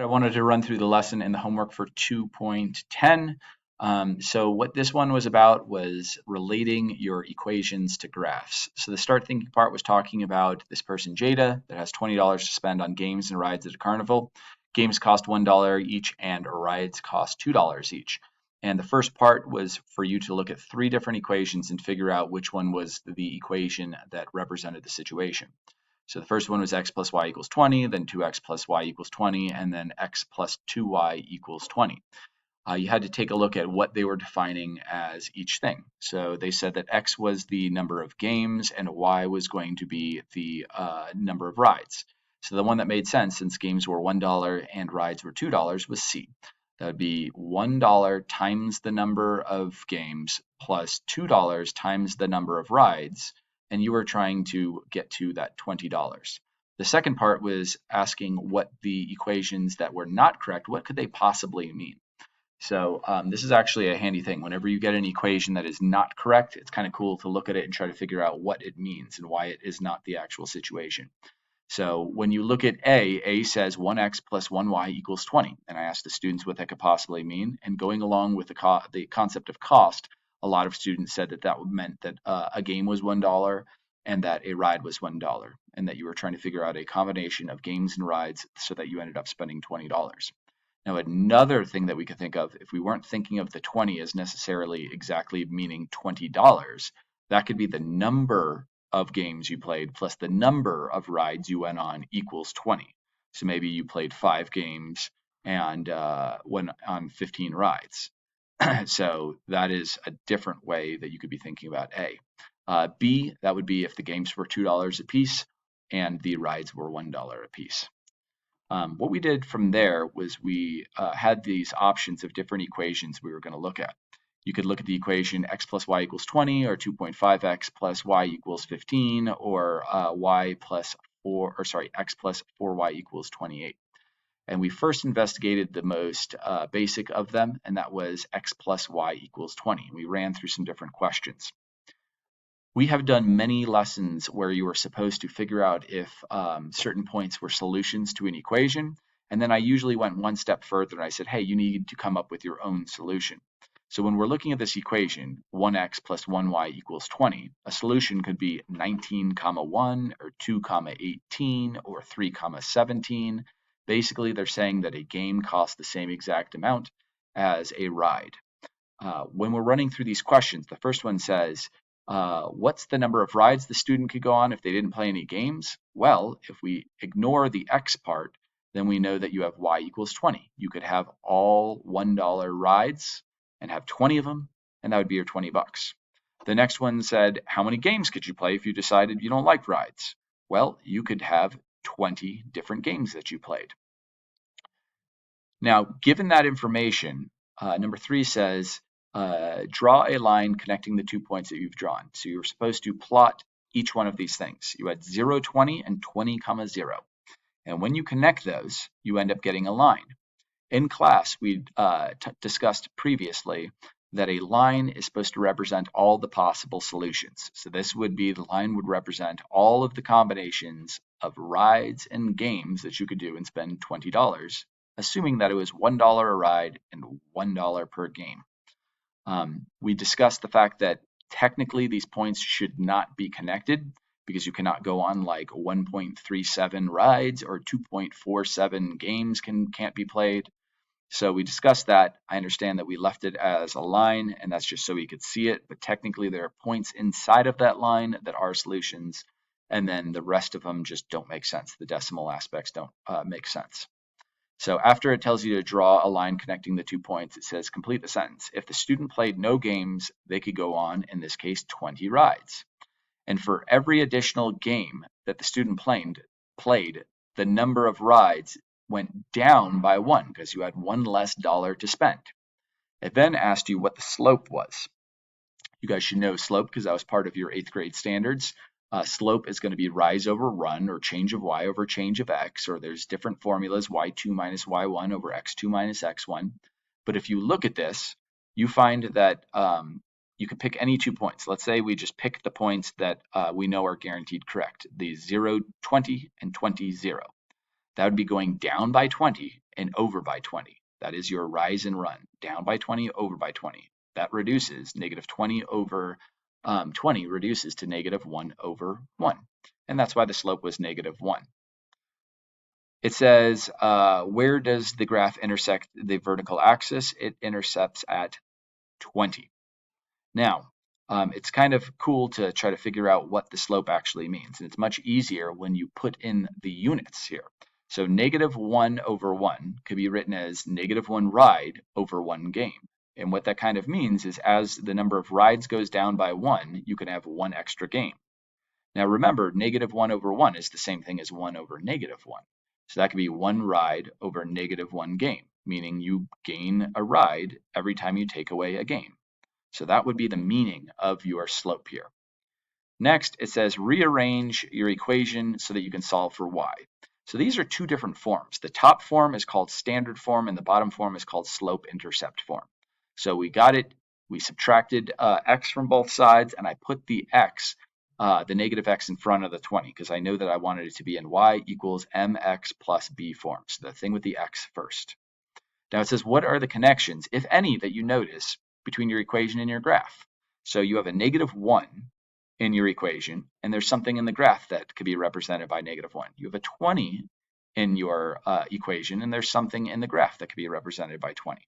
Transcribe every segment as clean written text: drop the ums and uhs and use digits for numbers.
Right, I wanted to run through the lesson and the homework for 2.10. So what this one was about was relating your equations to graphs. So the start thinking part was talking about this person, Jada, that has $20 to spend on games and rides at a carnival. Games cost $1 each and rides cost $2 each. And the first part was for you to look at three different equations and figure out which one was the equation that represented the situation. So the first one was x plus y equals 20, then 2x plus y equals 20, and then x plus 2y equals 20. You had to take a look at what they were defining as each thing. So they said that x was the number of games and y was going to be the number of rides. So the one that made sense, since games were $1 and rides were $2, was C. That would be $1 times the number of games plus $2 times the number of rides, and you were trying to get to that $20. The second part was asking what the equations that were not correct, what could they possibly mean? So this is actually a handy thing. Whenever you get an equation that is not correct, it's kind of cool to look at it and try to figure out what it means and why it is not the actual situation. So when you look at A says 1x plus 1y equals 20. And I asked the students what that could possibly mean. And going along with the concept of cost, a lot of students said that that meant that a game was $1 and that a ride was $1, and that you were trying to figure out a combination of games and rides so that you ended up spending $20. Now, another thing that we could think of, if we weren't thinking of the 20 as necessarily exactly meaning $20, that could be the number of games you played plus the number of rides you went on equals 20. So maybe you played 5 games and went on 15 rides. So that is a different way that you could be thinking about A. B, that would be if the games were $2 a piece and the rides were $1 a piece. What we did from there was we had these options of different equations we were going to look at. You could look at the equation x plus y equals 20, or 2.5x plus y equals 15, or x plus 4y equals 28. And we first investigated the most basic of them, and that was x plus y equals 20. We ran through some different questions. We have done many lessons where you were supposed to figure out if certain points were solutions to an equation, and then I usually went one step further and I said, hey, you need to come up with your own solution. So when we're looking at this equation, 1x plus 1y equals 20, a solution could be 19 comma 1, or 2 comma 18, or 3 comma 17. Basically, they're saying that a game costs the same exact amount as a ride. When we're running through these questions, the first one says, what's the number of rides the student could go on if they didn't play any games? Well, if we ignore the x part, then we know that you have y equals 20. You could have all $1 rides and have 20 of them, and that would be your 20 bucks. The next one said, how many games could you play if you decided you don't like rides? Well, you could have 20 different games that you played. Now, given that information, number 3 says, draw a line connecting the 2 points that you've drawn. So you're supposed to plot each one of these things. You had 0, 20, and 20, 0. And when you connect those, you end up getting a line. In class, we discussed previously that a line is supposed to represent all the possible solutions. So this would be, the line would represent all of the combinations of rides and games that you could do and spend $20, assuming that it was $1 a ride and $1 per game. We discussed the fact that technically these points should not be connected because you cannot go on like 1.37 rides or 2.47 games can't be played. So we discussed that. I understand that we left it as a line, and that's just so we could see it, but technically there are points inside of that line that are solutions, and then the rest of them just don't make sense. The decimal aspects don't make sense. So after it tells you to draw a line connecting the 2 points, it says complete the sentence. If the student played no games, they could go on, in this case, 20 rides. And for every additional game that the student played, the number of rides went down by 1 because you had $1 less to spend. It then asked you what the slope was. You guys should know slope because that was part of your 8th grade standards. Slope is going to be rise over run, or change of y over change of x, or there's different formulas, y2 minus y1 over x2 minus x1. But if you look at this, you find that you can pick any 2 points. Let's say we just pick the points that we know are guaranteed correct, the 0, 20, and 20, 0. That would be going down by 20 and over by 20. That is your rise and run, down by 20, over by 20. That reduces negative 20 over 20 reduces to negative 1 over 1. And that's why the slope was negative 1. It says, where does the graph intersect the vertical axis? It intercepts at 20. Now, it's kind of cool to try to figure out what the slope actually means. And it's much easier when you put in the units here. So negative 1 over 1 could be written as negative 1 ride over 1 game. And what that kind of means is as the number of rides goes down by 1, you can have 1 extra game. Now remember, negative 1 over 1 is the same thing as 1 over negative 1. So that could be 1 ride over negative 1 game, meaning you gain a ride every time you take away a game. So that would be the meaning of your slope here. Next, it says rearrange your equation so that you can solve for y. So these are two different forms. The top form is called standard form and the bottom form is called slope-intercept form. So we got it, we subtracted x from both sides, and I put the x, the negative x in front of the 20 because I know that I wanted it to be in y equals mx plus b form. So the thing with the x first. Now it says, what are the connections, if any, that you notice between your equation and your graph? So you have a negative 1 in your equation, and there's something in the graph that could be represented by negative 1. You have a 20 in your equation, and there's something in the graph that could be represented by 20.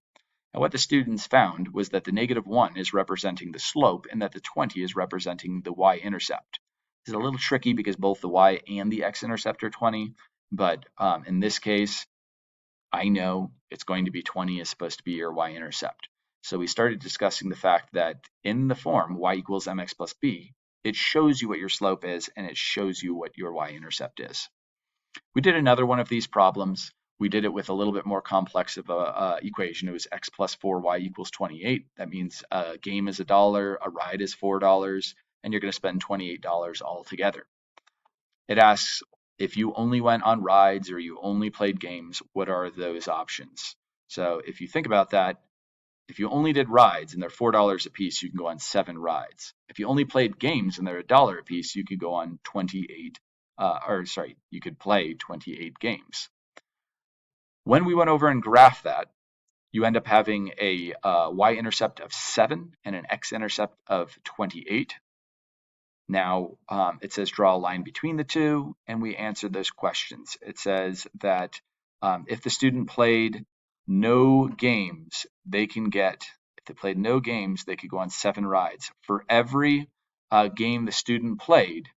And what the students found was that the negative 1 is representing the slope and that the 20 is representing the y-intercept. It's a little tricky because both the y and the x-intercept are 20, but in this case, I know it's going to be 20 is supposed to be your y-intercept. So we started discussing the fact that in the form y equals mx plus b, it shows you what your slope is and it shows you what your y-intercept is. We did another one of these problems. We did it with a little bit more complex of a equation. It was x plus 4y equals 28. That means a game is $1, a ride is $4, and you're going to spend $28 altogether. It asks, if you only went on rides or you only played games, what are those options? So if you think about that, if you only did rides and they're $4 a piece, you can go on 7 rides. If you only played games and they're $1 a piece, you could go on you could play 28 games. When we went over and graphed that, you end up having a y-intercept of 7 and an x-intercept of 28. Now it says draw a line between the two, and we answered those questions. It says that if the student played no games, they could go on 7 rides. For every game the student played,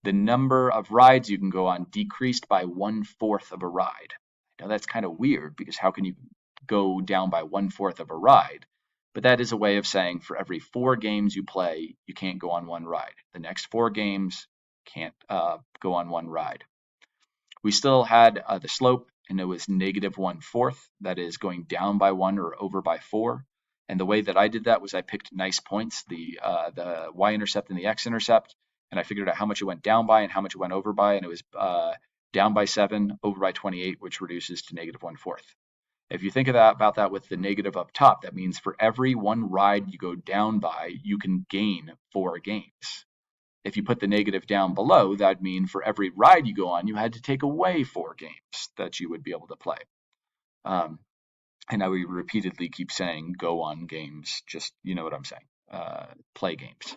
the number of rides you can go on decreased by 1/4 of a ride. Now that's kind of weird because how can you go down by 1/4 of a ride? But that is a way of saying for every 4 games you play, you can't go on 1 ride. The next 4 games can't go on 1 ride. We still had the slope, and it was negative 1/4. That is going down by 1 or over by 4. And the way that I did that was I picked nice points, the y-intercept and the x-intercept, and I figured out how much it went down by and how much it went over by, and it was down by 7, over by 28, which reduces to negative 1/4. If you think about that with the negative up top, that means for every 1 ride you go down by, you can gain 4 games. If you put the negative down below, that'd mean for every ride you go on, you had to take away 4 games that you would be able to play. And now we repeatedly keep saying go on games, just, you know what I'm saying, play games.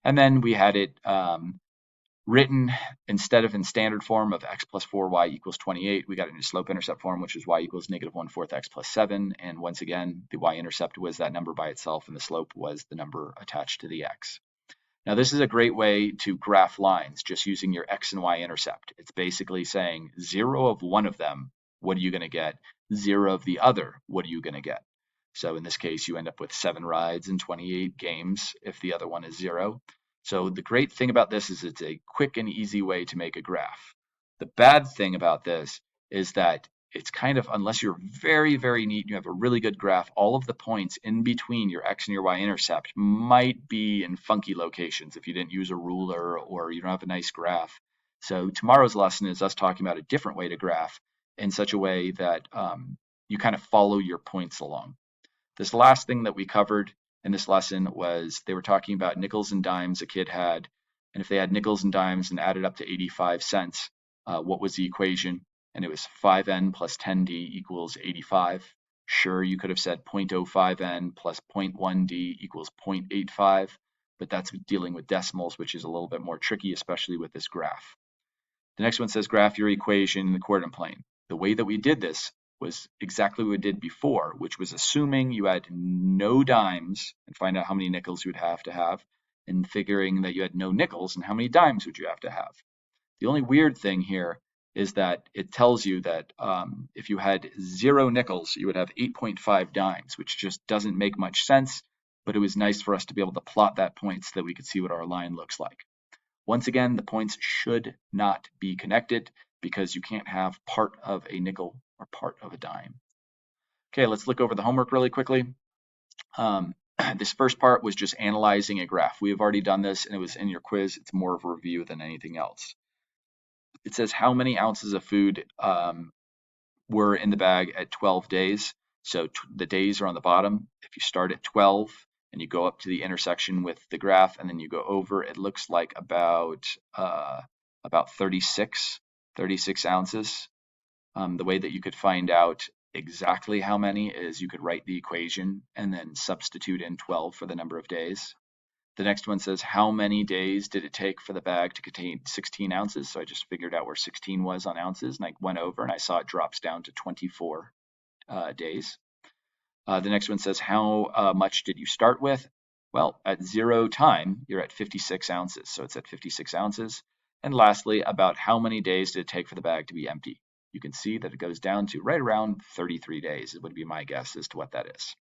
And then we had it written instead of in standard form of x plus 4y equals 28, we got it in slope-intercept form, which is y equals negative 1/4 x plus 7. And once again, the y-intercept was that number by itself, and the slope was the number attached to the x. Now, this is a great way to graph lines just using your x and y-intercept. It's basically saying 0 of one of them, what are you going to get? 0 of the other, what are you going to get? So in this case, you end up with 7 rides and 28 games if the other one is 0. So the great thing about this is it's a quick and easy way to make a graph. The bad thing about this is that it's kind of, unless you're very, very neat, you have a really good graph, all of the points in between your x and your y-intercept might be in funky locations if you didn't use a ruler or you don't have a nice graph. So tomorrow's lesson is us talking about a different way to graph in such a way that you kind of follow your points along. This last thing that we covered in this lesson was they were talking about nickels and dimes a kid had, and if they had nickels and dimes and added up to 85 cents, what was the equation? and it was 5n plus 10d equals 85. Sure, you could have said 0.05n plus 0.1d equals 0.85, but that's dealing with decimals, which is a little bit more tricky, especially with this graph. The next one says graph your equation in the coordinate plane. The way that we did this was exactly what we did before, which was assuming you had no dimes and find out how many nickels you would have to have, and figuring that you had no nickels and how many dimes would you have to have. The only weird thing here is that it tells you that if you had 0 nickels, you would have 8.5 dimes, which just doesn't make much sense, but it was nice for us to be able to plot that point so that we could see what our line looks like. Once again, the points should not be connected because you can't have part of a nickel or part of a dime. Okay, let's look over the homework really quickly. This first part was just analyzing a graph. We have already done this and it was in your quiz. It's more of a review than anything else. It says how many ounces of food were in the bag at 12 days. So the days are on the bottom. If you start at 12 and you go up to the intersection with the graph and then you go over, it looks like about 36 ounces. The way that you could find out exactly how many is you could write the equation and then substitute in 12 for the number of days. The next one says, how many days did it take for the bag to contain 16 ounces? So I just figured out where 16 was on ounces, and I went over and I saw it drops down to 24 days. The next one says, how much did you start with? Well, at 0 time, you're at 56 ounces, so it's at 56 ounces. And lastly, about how many days did it take for the bag to be empty? You can see that it goes down to right around 33 days. It would be my guess as to what that is.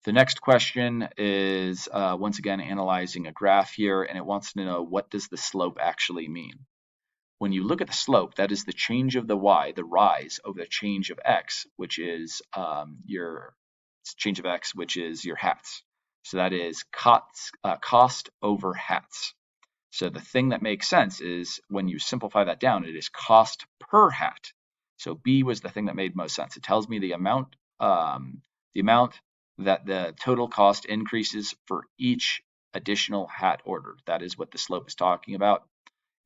The next question is once again analyzing a graph here, and it wants to know, what does the slope actually mean? When you look at the slope, that is the change of the y, the rise over the change of x, which is your change of x, which is your hats. So that is cost over hats. So the thing that makes sense is when you simplify that down, it is cost per hat. So B was the thing that made most sense. It tells me the amount that the total cost increases for each additional hat ordered. That is what the slope is talking about.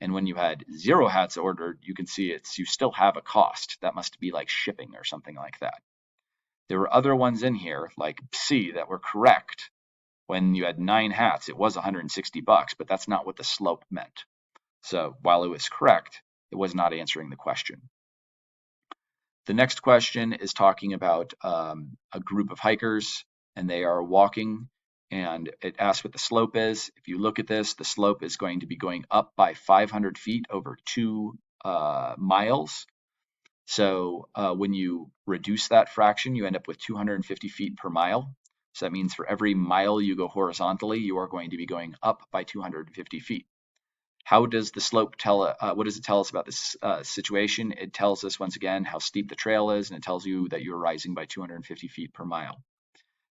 And when you had 0 hats ordered, you can see you still have a cost. That must be like shipping or something like that. There were other ones in here, like C, that were correct. When you had 9 hats, it was $160, but that's not what the slope meant. So while it was correct, it was not answering the question. The next question is talking about a group of hikers, and they are walking, and it asks what the slope is. If you look at this, the slope is going to be going up by 500 feet over 2 miles. So when you reduce that fraction, you end up with 250 feet per mile. So that means for every mile you go horizontally, you are going to be going up by 250 feet. How does the slope what does it tell us about this situation? It tells us once again how steep the trail is, and it tells you that you're rising by 250 feet per mile.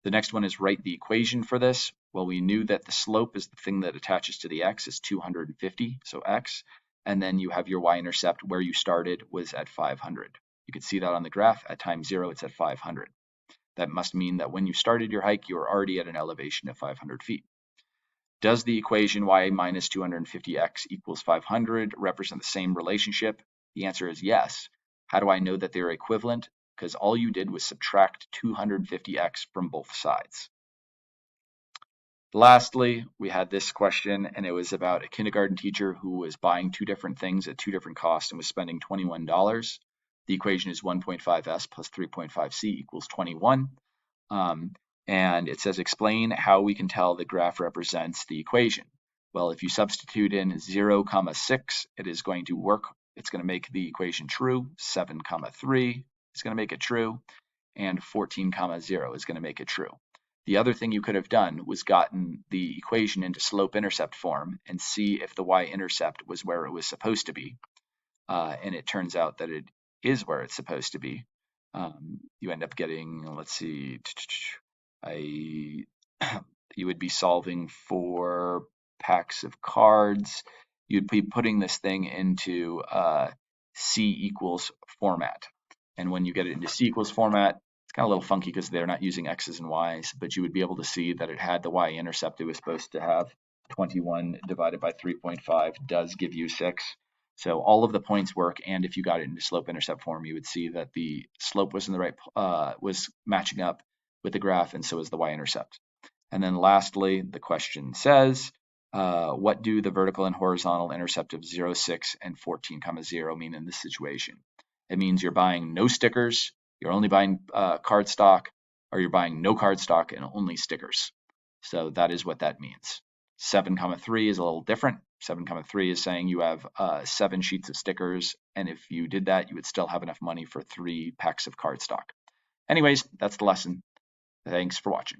The next one is write the equation for this. Well, we knew that the slope is the thing that attaches to the x is 250, so x, and then you have your y-intercept where you started was at 500. You can see that on the graph. At time 0, it's at 500. That must mean that when you started your hike, you were already at an elevation of 500 feet. Does the equation y minus 250x equals 500 represent the same relationship? The answer is yes. How do I know that they're equivalent? Because all you did was subtract 250x from both sides. Lastly, we had this question, and it was about a kindergarten teacher who was buying 2 different things at 2 different costs and was spending $21. The equation is 1.5s plus 3.5c equals 21. And it says explain how we can tell the graph represents the equation. Well, if you substitute in 0, 6, it is going to work. It's going to make the equation true. 7, 3 is going to make it true. And 14, 0 is going to make it true. The other thing you could have done was gotten the equation into slope-intercept form and see if the y-intercept was where it was supposed to be. And it turns out that it is where it's supposed to be. You end up getting, let's see, you would be solving for packs of cards. You'd be putting this thing into C equals format. And when you get it into C equals format, it's kind of a little funky because they're not using X's and Y's, but you would be able to see that it had the y-intercept it was supposed to have. 21 divided by 3.5 does give you 6. So all of the points work, and if you got it into slope-intercept form, you would see that the slope was in the right was matching up with the graph, and so is the y-intercept. And then lastly, the question says, what do the vertical and horizontal intercept of 0, 6, and 14, 0 mean in this situation? It means you're buying no stickers, you're only buying cardstock, or you're buying no cardstock and only stickers. So that is what that means. 7, 3 is a little different. 7, 3 is saying you have 7 sheets of stickers, and if you did that, you would still have enough money for 3 packs of cardstock. Anyways, that's the lesson. Thanks for watching.